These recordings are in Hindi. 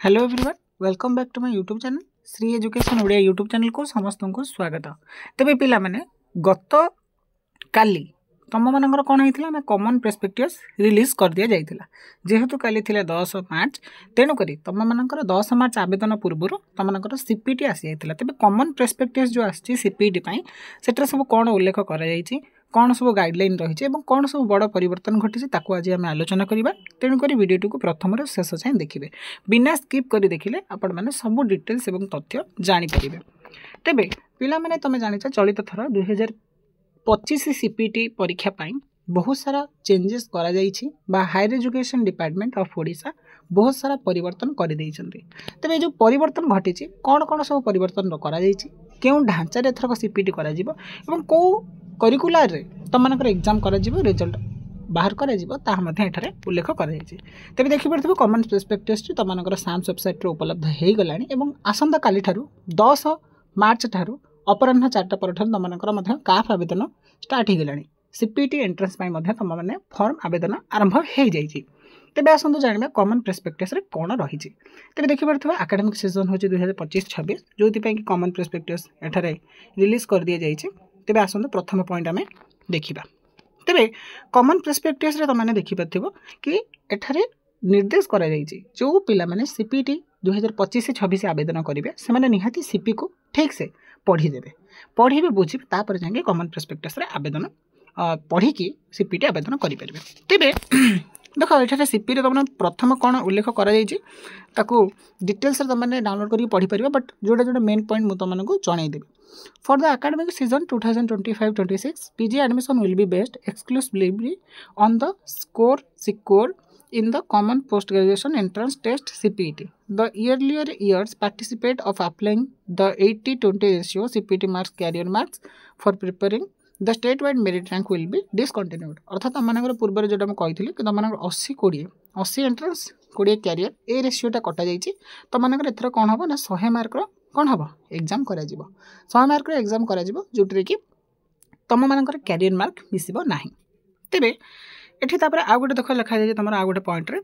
Hello everyone welcome back to my YouTube channel Shri education Odia YouTube channel को समस्त को स्वागत। तेबे पिला माने गत काली तुम मानकर कौन होता है कॉमन पर्सपेक्टिव्स रिलीज कर दिया जाइथिला जेहेतु काली थिला 10 मार्च तेणु करी तुम मानकर 10 मार्च आवेदन पूर्व तुम मानकर सीपीटी आसी जाइथिला। तेबे कॉमन पर्सपेक्टिव्स जो आछि सीपीटी पई सेटर सब कोन उल्लेख करा जाइछि कौन सब गाइडलाइन रही है कौन सब बड़ परिवर्तन घटी आज आम आलोचना करवा। तेणुक वीडियो को प्रथम शेष जाए देखिए बिना स्किप कर देखिले आपण मैंने सब डिटेल्स और तथ्य जानीपर। तेबे पिला माने तुम जानिଛ चलित थर 2025 सीपीटी परीक्षा पाई बहुत सारा चेंजेस करा जाइछि बा higher education department of Odisha बहुत सारा परिवर्तन कर देइछन्ति। तेबे जो परिवर्तन घटी कौन कौन सब परिवर्तन करा जाइछि केउ ढांचा रे थरक सीपीटी करा जिवो एवं को करिकुलर रे तुम मानकर एग्जाम करा जिवो रिजल्ट बाहर करा जिवो ता मध्ये एठारे उल्लेख करा जाइछि। तेबे देखि परथिबो कॉमन पर्सपेक्टिव्स तुम मानकर साम्स वेबसाइट रे उपलब्ध हेइ गलानी एवं आसंता काली ठारू 10 मार्च ठारू अपराह्न 4टा पर ठारू तुम मानकर मध्ये काफ आवेदन स्टार्ट हे गलानी सीपीटी एंट्रेंस पाई मध्ये तुम माने फॉर्म आवेदन आरंभ हे जाइछि। तेबे आसंतु जानिबा कॉमन पर्सपेक्टिव्स रे कोन रहिछि। तेबे देखि परथिबो एकेडमिक सीजन होछि 2025-26 जोति पई कि कॉमन पर्सपेक्टिव्स एठारे रिलीज कर दिया जाइछि। तेबे आसंतु प्रथम पॉइंट आमे देखिबा। तेबे कॉमन पर्सपेक्टिव्स रे तमाने देखि परथिबो कि एठारे निर्देश करा जाइछि जो पिला माने सीपीटी 2025-26 आवेदन करिवे से माने निहाती सीपी को ठीक से पढ़ी देबे बुझिबे तापर जाके कॉमन पर्सपेक्टिव्स रे आवेदन पढ़ी कि सीपीटी आवेदन करि परिबे। तेबे देखो ये सीपी रे तुमने प्रथम कौन उल्लेख करा डिटेल्स तुमने डाउनलोड करके पढ़ी पार बट जोटा जोटा मेन पॉइंट मुझे तुमको जनईदेवी। For the academic season 2025-26 PG admission will be based exclusively on the score secured in the common post graduation entrance test CPT. The earlier years participate of applying the 80-20 ratio CPT marks career marks for preparing the statewide merit rank will be discontinued. अर्थात आम पूर्व जो कही कि तुम 80-20 एंट्रांस 20 क्यारियर ए रेसीोटा कटा जाइए तुम एथर कौन हम ना 100 मार्क कौन हम एग्जाम कर 100 मार्क एग्जाम कर जोटे कि तुम मानकर क्यारियर मार्क मिसब ना। तेबे एठी तापर आ गोटे देख लिखा जाए तुम आ गोटे पॉइंट रे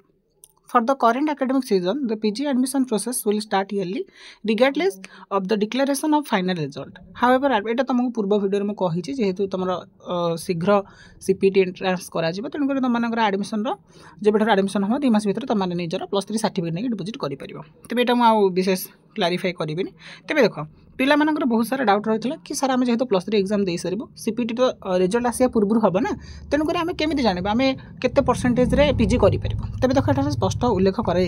for the current academic season the PG admission process will start yearly regardless of the declaration of final result. However एटा तुमको पूर्व वीडियो में कही जेहेतु तुम शीघ्र सीपीटी एंट्रांस करा तेणुक तुम एडमिशन जब एडमिशन हम 2 मास भर तुम निजर +3 सर्टिफिकेट नहीं डिपोजिट कर। तेज यहाँ मुझे विशेष क्लारिफाई करी। तेज देख पिला मानकर बहुत सारा डाउट रही कि सार आम जेहेतु +3 एग्जाम दे सारू सीपीटी तो रिजल्ट आसा पूर्व हम ना तेणुक आम केमी जानवा आम केते परसेंटेज रे पीजी कर। तेज देख ये स्पष्ट उल्लेख कर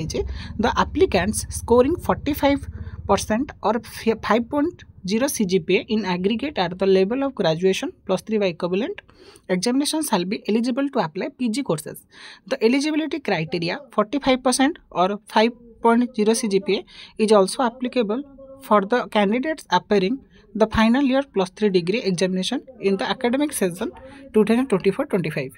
द एप्लिकेंट्स स्कोरिंग 45% और 5.0 CGPA in aggregate at the level of graduation +3 by equivalent examination shall be eligible to apply PG courses. The eligibility criteria 45% or 5.0 CGPA is also applicable for the candidates appearing the final year +3 degree examination in the academic session 2024-25.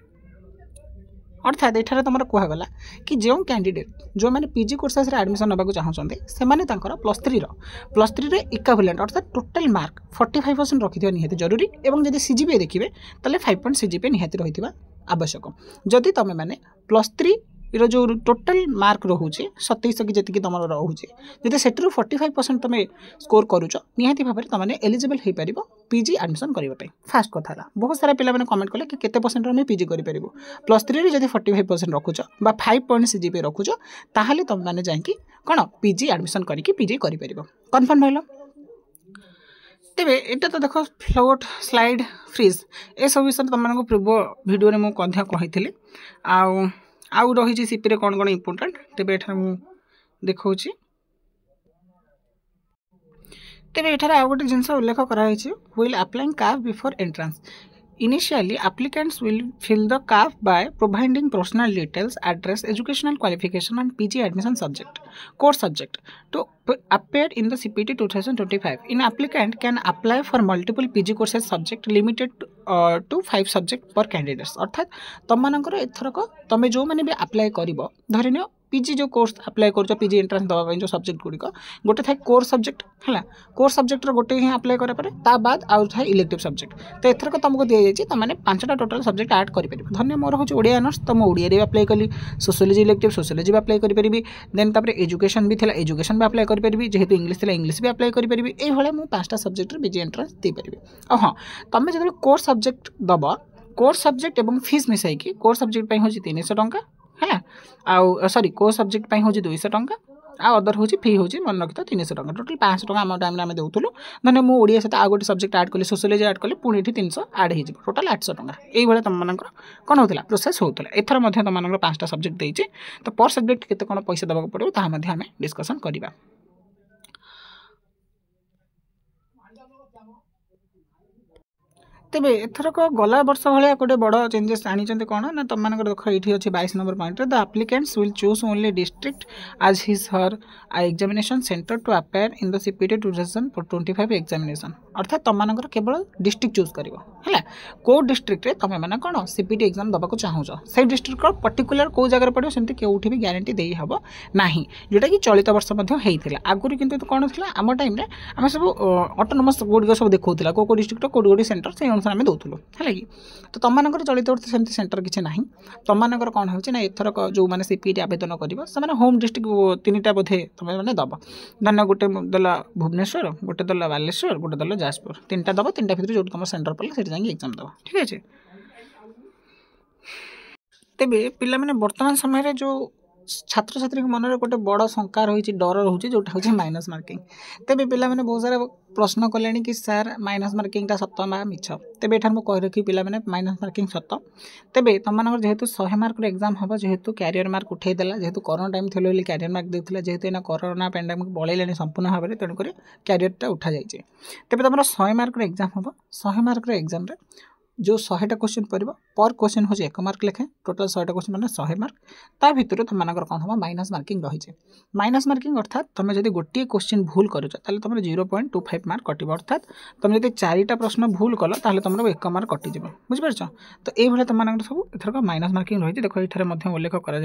अर्थात ये तुम कहगला कि जो कैंडिडेट जो मैंने पीजी कोर्सेस रे एडमिशन नाकू चाहते से +3 रे इक्विवेलेंट अर्थात टोटल मार्क 45% रखि निहाती जरूरी एवं जदि सीजीपीए देखिए ताले 5 सीजीपीए निहाती रही आवश्यक। जदि तुम मैंने +3 रो जो टोटल मार्क रोचे 27 कि जी तुम रोचे जब से 45% तुम स्कोर करुच निहाती भाव में तुमने एलिजिबल हो पार पीजी एडमिशन करने। फास्ट कथा बहुत सारा पिला कमेंट कले कि केते परसेंट आम पीजी करें +3 जब 45% रखुच 5 सीजीपीए रखुच ताहले तुम मैंने जाकि कौन पीजी एडमिशन करके पीजी कर कन्फर्म रहा। तेबे एटा तो देख फ्लोट स्लाइड फ्रीज ए सब विषय तुमको पूर्व वीडियो में मुझे कही आउ रही सीपी रे कौन कौन इम्पोर्टेंट। तेबे एठार मु देखौछि तेबे एठार आउ गोटे जिनस उल्लेख कराइछि विल अप्लाइंग काफ before entrance. Initially, applicants will fill the CAF by providing personal details, address, educational qualification, and PG admission subject, course subject to appear in the CPT 2025. An applicant can apply for multiple PG courses subject limited to 5 subject per candidates. अर्थात तुम मानकर एथरक तुम जो मैंने भी अप्लाई कर धरिनियो पीजी जो कोर्स अप्लाई कर पीजी एंट्रांस दवा जो सब्जेक्ट गुड़िक गोटे थाए कोर सब्जेक्ट है कोर सब्जेक्ट गोटे ही अप्लाई कराए बाद आउ थाए इलेक्टिव सब्जेक्ट तो एथरक तुमको दी जाइए तुमने 5टा टोटाल सब्जेक्ट आड कर धन्य मोर हूँ ओडिया ऑनर्स तो मुझे ओडिया अप्लाई कली सोशियोलॉजी इलेक्टिव सोशियोलॉजी भी अप्लाई करी देन तापर एजुकेशन भी थिला एजुकेशन भी अप्लाई करी जेहेतु इंग्लिश थिला इंग्लिश भी अप्लाई करी ये मुझे 5टा सब्जेक्ट पीजी एंट्रांस दे पारि हाँ तुम जो कोर सब्जेक्ट दब कोर सब्जेक्ट और फीस मिसाई कोर सब्जेक्ट हूँ 300 टंका है आउ सॉरी कोर सब्जेक्ट हूँ 200 टंका आ अदर हूँ फी हूँ मन रखी 300 टंका टोटल 500 टंका आम टाइम आम दूलू धन्य मुझे ओडिया सहित आउ गोटे सब्जेक्ट आड कली सोशियोलॉजी आड कली पुणी 300 आड हो टोटाल 800 टंका ये तुम मानक कौन होता प्रोसेस होता एथर तुम 5टा सब्जेक्ट देचे तो पर सब्जेक्ट केते कौन पैसा देवाक पड़ो ताहा आम डिस्कसन करवा। तेबे एथरक गला वर्ष भाया गोटे बड़ चेंजेस आनी कौन ना तुम मानक देख ये अच्छे 22 number point the applicants will choose only district as his her examination centre to appear in the CPT 2025 examination अर्थात तुम मानक केवल डिस्ट्रिक्ट चूज कर कौ डिस्ट्रिक्ट रे तुम मैंने कौन सीपीटी एग्जाम दबाक चाहूच से डिस्ट्रिक्ट पर्टिकुलर कौ जगह पड़ो सेमती कौटी भी ग्यारंटी दे हम ना जोटा कि चलित वर्ष आगुरी किंतु कौन थी आम टाइम आम सब ऑटोनोमस गुड़िक सब देखा कौ डिस्ट्रिक्ट कौटी सेंटर से अनुसार आम दूसलू है कि तो तुम मानक चलित वर्ष सेमती सेंटर किसी ना तुम मानक कौन हो एथरक जो मैंने सीपीटी आवेदन कर होम डिस्ट्रिक्ट 3टा बोधे तुम मैंने दब धन्य गोटे दला भुवनेश्वर गोटे दला बालेश्वर गोटे दला जाजपुर 3टा दब 3टा भर जो तुम सेंटर पड़े से जाएंगे एग्जाम दब ठीक है। तेबे पिला माने वर्तमान समय जो छात्र छात्री मन में गोटे बड़ शंका रही डर रोचे जोटा हूँ माइनस मार्किंग तेबे पिला माने बहुत सारा प्रश्न कले कि सार माइनस मार्किंगटा सत ना मिछ तेबे एठार मुझे कही रखी पिला माने माइनस मार्किंग सत तेबे तुम मानक जेहेतु 100 मार्क एग्जाम हम जेहेतु कैरियर मार्क उठेदेला जेहेतु कोरोना टाइम थी बोली कैरियर मार्क देता जेहेतु एना कोरोना पेंडेमिक बढ़ेगा संपूर्ण भाव में तेणुक कैरियरटा उठा जाइए तेबे तुम 100 मार्क एग्जाम हम 100 मार्क एग्जाम जो 100टा क्वेश्चन पड़ो पर क्वेश्चन हूँ 1 मार्क लेखे टोटाल 100टा क्वेश्चन मैंने 100 मार्क ता भितर तुम मानक कौन हम माइनस मार्किंग रही माइनस मार्किंग अर्थात तुम जब गोटे क्वेश्चन भूल कर तुम 0.25 मार्क कट अर्थात तुम जब 4टा प्रश्न भूल कल तुम 1 मार्क कटिज बुझीपार तो ये तुम मानक सब एथरक माइनस मार्किंग रही देख ये उल्लेख कर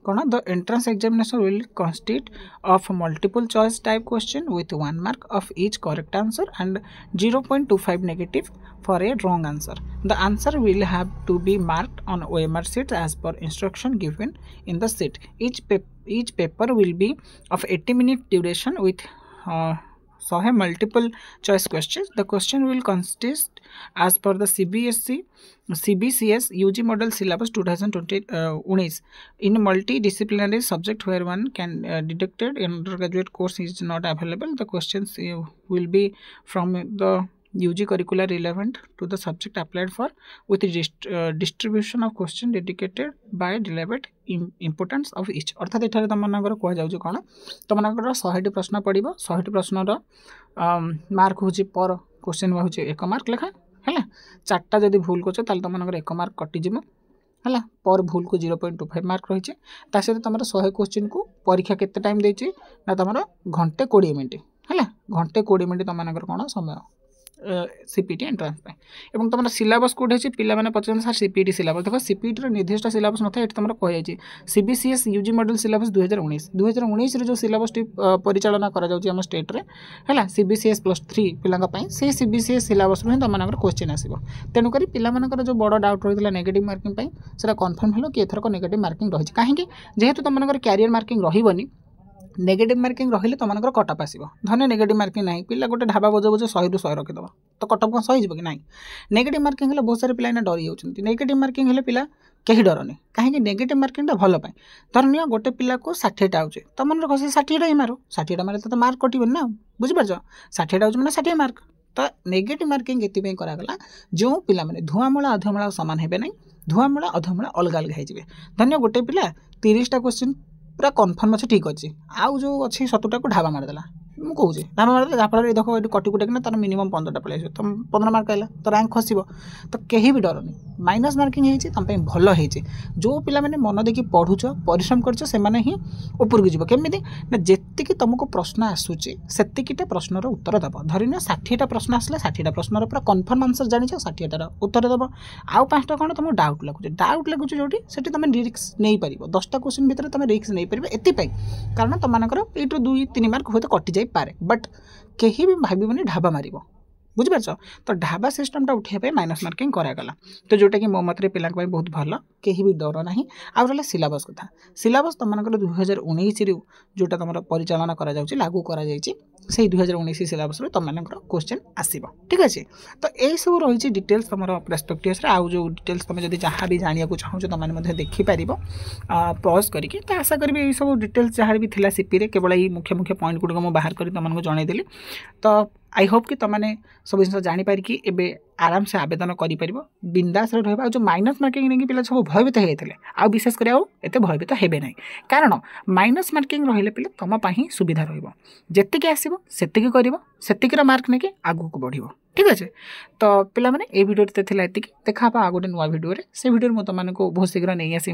कौन the entrance examination will consist of multiple choice type question with 1 mark of each correct answer and 0.25 negative for a wrong answer. The answer will have to be marked on OMR sheet as per instruction given in the sheet. Each paper will be of 80-minute duration with multiple choice questions. The question will consist as per the CBCS UG model syllabus 2020 in multidisciplinary subject where one can deducted undergraduate course is not available. The questions will be from the UG curricular relevant to the subject applied for with distribution of question dedicated by relevant importance of each अर्थात एठारे तुम मानकर कह जाउछ कोन तुम मानकर 100टी प्रश्न पड़िबो 100टी प्रश्न रो मार्क होची पर क्वेश्चन होची 1 मार्क लेखा हैला 4टा जदी भूल करछ ताल तुम मानकर 1 मार्क कटि जिवो हैला पर भूल को 0.25 मार्क रही ता सहित तुम 100 क्वेश्चन को परीक्षा केते टाइम देछि ना तुम घंटे 20 मिनिट हैला घंटे 20 मिनिट तुम मानकर कोन समय सीपीटी एंट्रांस एवं तुम सिलेबस कोड है पे पचास सर सीपीटी सिलेबस देख सीपीटी निर्दिष्ट सिलेबस न था तुम कही सीबीसीएस यूजी मॉडल सिलेबस 2019 जो सिलेबस टी परिचालना करा स्टेट रे है सीबीसीएस +3 पिला से सीबीसीएस सिलेबस रु तुम क्वेश्चन आसो तेणुक पिला जो बड़ डाउट रही है नेगेटिव मार्किंग से कन्फर्म हलो कि एथरक नेगेटिव मार्किंग रही कहीं जेहेतु तुम कैरियर मार्किंग रही नेगेटिव मार्किंग रहिले तुम मानकर कटअप आसो धन्य नेगेटिव मार्किंग ना पिला गोटे ढाबा बजे 100 ରୁ 100 रखिदेव तो कटअप कौन सही कि ना नेगेटिव मार्किंग है बहुत सारे पिला डरी जाती नेगेटिव मार्किंग है पिला कहीं डरनी कहीं नेगेटिव मार्किंग भल धरनीय गोटे पिला को 60टा आउे तुम मन रख 60टा ही मारो 60टा मारे तो मार्क कटन ना बुझीपार 60टा आउे मैंने 60 मार्क तो नेगेटिव मार्किंग ये कराला जो पिला माने धुआमूला अधमूला सामान हे ना धुआमूला अधमूला अलग अलग हो धन्य गोटे पिला 30टा क्वेश्चन पूरा कन्फर्म अच्छे ठीक अच्छे आउ जो अच्छी 70टा को ढाबा मारिदेला ମୁଁ କହୁଛି ଢାବା ମାରିଦେଲେ ଯାହାଫଳରେ ଦେଖ ଏଠି କଟି କୁଟିକିନା ତାର ମିନିମମ୍ 15ଟା ପଳେଇ ଆସିବ, ତୁମ 15 ମାର୍କ ଆଇଲା ତ ରାଙ୍କ ଖସିବ। ତ କେହି ବି ଡରନି, ମାଇନସ୍ ମାର୍କିଂ ହେଇଛି ତୁମ ପାଇଁ ଭଲ ହେଇଛି। ଯେଉଁ ପିଲାମାନେ ମନ ଦେଇକି ପଢ଼ୁଛ ପରିଶ୍ରମ କରୁଛ ସେମାନେ ହିଁ ଉପରକୁ ଯିବ। କେମିତି ନା ଯେତିକି ତୁମକୁ ପ୍ରଶ୍ନ ଆସୁଛି ସେତିକିଟା ପ୍ରଶ୍ନର ଉତ୍ତର ଦେବ। ଧରିନିଅ 60ଟା ପ୍ରଶ୍ନ ଆସିଲା, 60ଟା ପ୍ରଶ୍ନର ପୁରା କନଫର୍ମ ଆନ୍ସର ଜାଣିଛ, 60ଟାର ଉତ୍ତର ଦେବ। ଆଉ 5ଟା କ'ଣ ତୁମକୁ ଡାଉଟ୍ ଲାଗୁଛି ଯେଉଁଠି ସେଠି ତୁମେ ରିସ୍କ ନେଇପାରିବ। 10ଟା କ୍ୱେଶ୍ଚିନ୍ ଭିତରେ ତୁମେ ରିସ୍କ ନେଇପାରିବ ଏଥିପାଇଁ କାରଣ ତୁମମାନଙ୍କର ଏଇଠୁ 2-3 ମାର୍କ ହୁଏତ କଟିଯାଇପାରେ, ବଟ୍ କେହି ବି ଭାବିବନି ଢାବା ମାରିବ, ବୁଝିପାରୁଛ। ତ ଢାବା ସିଷ୍ଟମଟା ଉଠାଇବା ପାଇଁ ମାଇନସ୍ ମାର୍କିଂ କରାଗଲା, ତ ଯେଉଁଟାକି ମୋ ମତରେ ପିଲାଙ୍କ ପାଇଁ ବହୁତ ଭଲ, କେହି ବି ଡର ନାହିଁ। ଆଉ ରହିଲା ସିଲାବସ୍ କଥା, ସିଲାବସ୍ ତୁମମାନଙ୍କର 2019ରୁ ଯେଉଁଟା ତୁମର ପରିଚାଳନା କରାଯାଉଛି ଲାଗୁ କରାଯାଇଛି, ସେଇ 2019 ସିଲାବସ୍ରୁ ତୁମମାନଙ୍କର କ୍ୱେଶ୍ଚିନ୍ ଆସିବ, ଠିକ୍ ଅଛି। ତ ଏଇସବୁ ରହିଛି ଡିଟେଲ୍ସ ତୁମର ପର୍ସପେକ୍ଟିଭ୍ସରେ। ଆଉ ଯେଉଁ ଡିଟେଲ୍ସ ତୁମେ ଯଦି ଯାହା ବି ଜାଣିବାକୁ ଚାହୁଁଛ ତୁମମାନେ ମଧ୍ୟ ଦେଖିପାରିବ ପଜ୍ କରିକି। ତ ଆଶା କରିବି ଏଇସବୁ ଡିଟେଲ୍ସ ଯାହା ବି ଥିଲା ସିପିରେ, କେବଳ ଏଇ ମୁଖ୍ୟ ମୁଖ୍ୟ ପଏଣ୍ଟ ଗୁଡ଼ିକ ମୁଁ ବାହାର କରି ତୁମମାନଙ୍କୁ ଜଣାଇଦେଲି। ତ आई होप कि तुमने सब जिन जापरिक एवं आराम से आवेदन कर बिंदास रहा। जो माइनस मार्किंग नहीं पिला सब भयभीत होते आउ विशेष कर आते भयभीत हेबे ना, कारण माइनस मार्किंग रही पे तुम सुविधा रही आसो से मार्क नहीं आगू को बढ़, ठीक अच्छे। तो पिला माने ए वीडियो ये देखा आ गोटे नुआ वीडियो से वीडियो मुझे तुमको बहुत शीघ्र नहीं आसी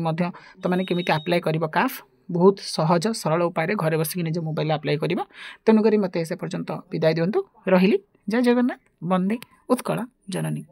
तुमने केमी अप्लाई कर काफ बहुत सहज सरल उपाय घरे बसिक निज मोबाइल अप्लाई कर। तेणुक मत से पर्यंत विदाय दिंतु, रही जय जगन्नाथ, वंदे उत्कल जननी।